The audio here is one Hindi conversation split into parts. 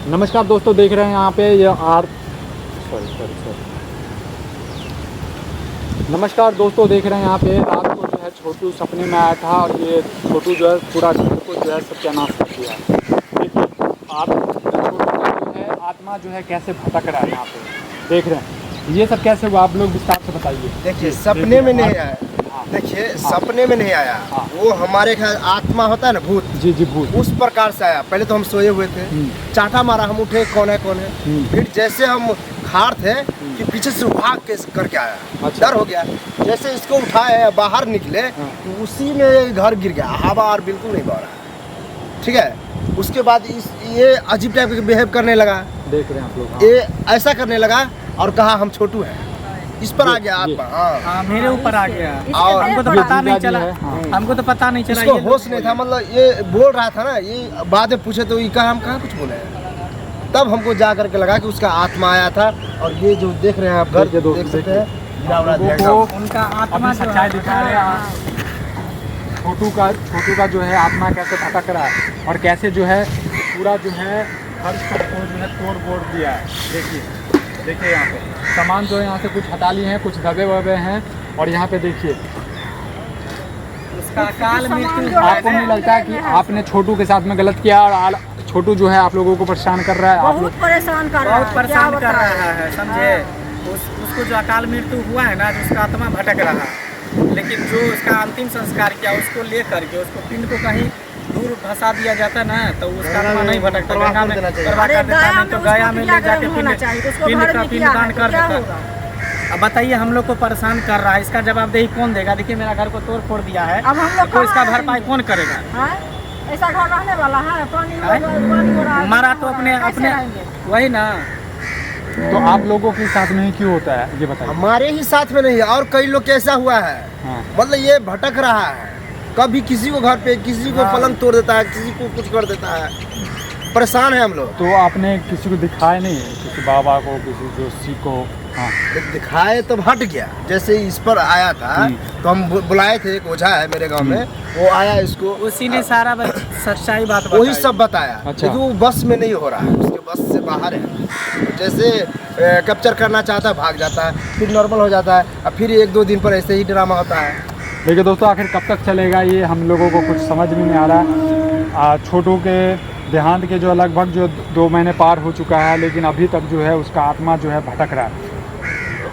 नमस्कार दोस्तों, देख रहे हैं यहाँ पे ये नमस्कार दोस्तों, देख रहे हैं यहाँ पे रात को जो है छोटू सपने में आया था और ये छोटू जो है पूरा घर को जो है सत्यानाश कर दिया। देखिए आप छोटू का जो है आत्मा जो है कैसे भटक रहा है यहाँ पे, देख रहे हैं। ये सब कैसे हुआ, आप लोग विस्तार से बताइए। देखिए सपने में नहीं आया, देखिए सपने में नहीं आया, वो हमारे घर आत्मा होता है ना, भूत। जी जी, भूत उस प्रकार से आया। पहले तो हम सोए हुए थे, चाटा मारा, हम उठे कौन है कौन है। फिर जैसे हम खाड़ थे कि पीछे से भाग के करके आया। अच्छा। डर हो गया। जैसे इसको उठाए बाहर निकले तो उसी में घर गिर गया, हवा और बिल्कुल नहीं बह रहा। ठीक है, उसके बाद ये अजीब टाइप के बिहेव करने लगा। देख रहे हैं आप लोग। ये ऐसा करने लगा और कहा हम छोटू हैं। इस पर आ गया आत्मा। हाँ, मेरे ऊपर आ गया। और हमको तो पता नहीं चला, हमको तो पता नहीं चला, इसको होश नहीं था। मतलब ये बोल रहा था ना, ये बाद में पूछे तो ये कहा हम कहाँ कुछ बोले। तब हमको जा करके लगा कि उसका आत्मा आया था। और ये जो देख रहे हैं आप घर, देख सकते हैं उनका आत्मा सच्चाई दिखा रहे हैं। छोटू का जो है आत्मा कैसे भटक रहा है और कैसे जो है पूरा जो है हर सबको जो है तोड़ फोड़ दिया है। देखिए यहाँ पे सामान जो है यहाँ से कुछ हटा लिए हैं, कुछ दबे वबे हैं। और यहाँ पे देखिए उसका अकाल मृत्यु। आपको नहीं लगता है कि आपने छोटू के साथ में गलत किया और छोटू जो है आप लोगों को परेशान कर रहा है? बहुत परेशान कर रहा है, समझे। उसको जो अकाल मृत्यु हुआ है ना, जो उसका आत्मा भटक रहा है, लेकिन जो उसका अंतिम संस्कार किया उसको ले करके उसको पिंड को कहीं दूर धसा दिया जाता ना, तो उसका आत्मा नहीं भटकता। गंगा में करवा कर देता, नहीं तो गया में ले जाके पिंड का पिंडदान कर देता। अब बताइए, हम लोग को परेशान कर रहा है, इसका जवाबदेही कौन देगा? देखिए मेरा घर को तोड़ फोड़ दिया है, अब हम लोग तो इसका भरपाई कौन करेगा? ऐसा घर रहने वाला है? पानी हो रहा है, हमारा तो अपने वही ना। तो आप लोगों के साथ में ही क्यों होता है ये बताइए। हमारे ही साथ में नहीं है, और कई लोग कैसा हुआ है। मतलब ये भटक रहा है, कभी किसी को घर पे, किसी को पलंग तोड़ देता है, किसी को कुछ कर देता है। परेशान है हम लोग। तो आपने किसी को दिखाया नहीं, किसी बाबा को, किसी जोशी को? दिखाए तो हट गया। जैसे इस पर आया था तो हम बुलाए थे, एक ओझा है मेरे गांव में, वो आया, इसको उसी ने सारा सच्चाई बात बताई, वही सब बताया। अच्छा। लेकिन वो बस में नहीं हो रहा है, उसके बस से बाहर है। जैसे कैप्चर करना चाहता है भाग जाता है, फिर नॉर्मल हो जाता है, और फिर 1-2 दिन पर ऐसे ही ड्रामा होता है। देखिए दोस्तों, आखिर कब तक चलेगा ये हम लोगों को कुछ समझ में नहीं आ रहा। छोटू के देहांत के जो लगभग जो 2 महीने पार हो चुका है, लेकिन अभी तक जो है उसका आत्मा जो है भटक रहा है।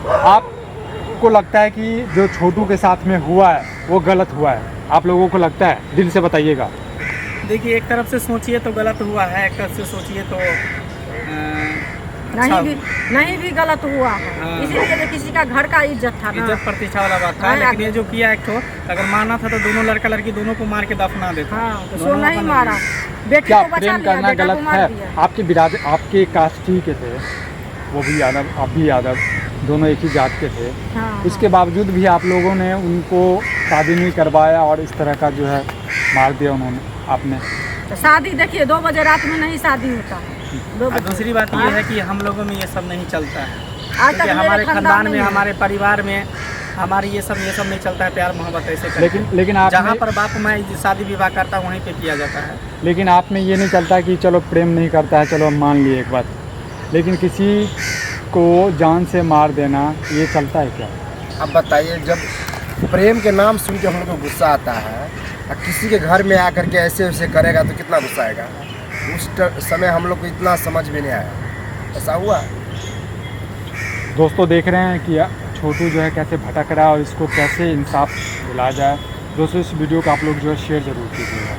आपको लगता है कि जो छोटू के साथ में हुआ है वो गलत हुआ है? आप लोगों को लगता है? दिल से बताइएगा। देखिए, एक तरफ से सोचिए तो गलत हुआ है, एक तरफ से सोचिए तो नहीं भी गलत हुआ है। इसीलिए तो किसी का घर का इज्जत था ना, इज्जत प्रतिष्ठा वाला बात था। लेकिन ये जो किया, एक तो अगर मारना था तो दोनों लड़का लड़की दोनों को मार के दफना देता। तो नहीं मारा, बेटी क्या को बचा प्रेम लिया, करना बेटा गलत को मार है? दिया। आपके कास्टी के थे, वो भी यादव, आप भी यादव, दोनों एक ही जात के थे। उसके बावजूद भी आप लोगों ने उनको शादी नहीं करवाया और इस तरह का जो है मार दिया उन्होंने आपने। तो शादी देखिए 2 बजे रात में नहीं शादी होता है। दूसरी बात ये है कि हम लोगों में ये सब नहीं चलता है। आज तक हमारे खानदान में, हमारे परिवार में हमारी ये सब नहीं चलता है। प्यार मोहब्बत ऐसे लेकिन आप जहाँ पर बाप माँ शादी विवाह करता है वहीं पे किया जाता है। लेकिन आप में ये नहीं चलता कि चलो प्रेम नहीं करता है, चलो हम मान लिए एक बात, लेकिन किसी को जान से मार देना ये चलता है क्या? अब बताइए, जब प्रेम के नाम सुन के हम लोग को गुस्सा आता है और किसी के घर में आकर के ऐसे वैसे करेगा तो कितना गुस्सा आएगा। उस समय हम लोग को इतना समझ में नहीं आया। ऐसा हुआ। दोस्तों देख रहे हैं कि छोटू जो है कैसे भटक रहा है और इसको कैसे इंसाफ दिलाया जाए। दोस्तों इस वीडियो को आप लोग जो है शेयर ज़रूर कीजिएगा।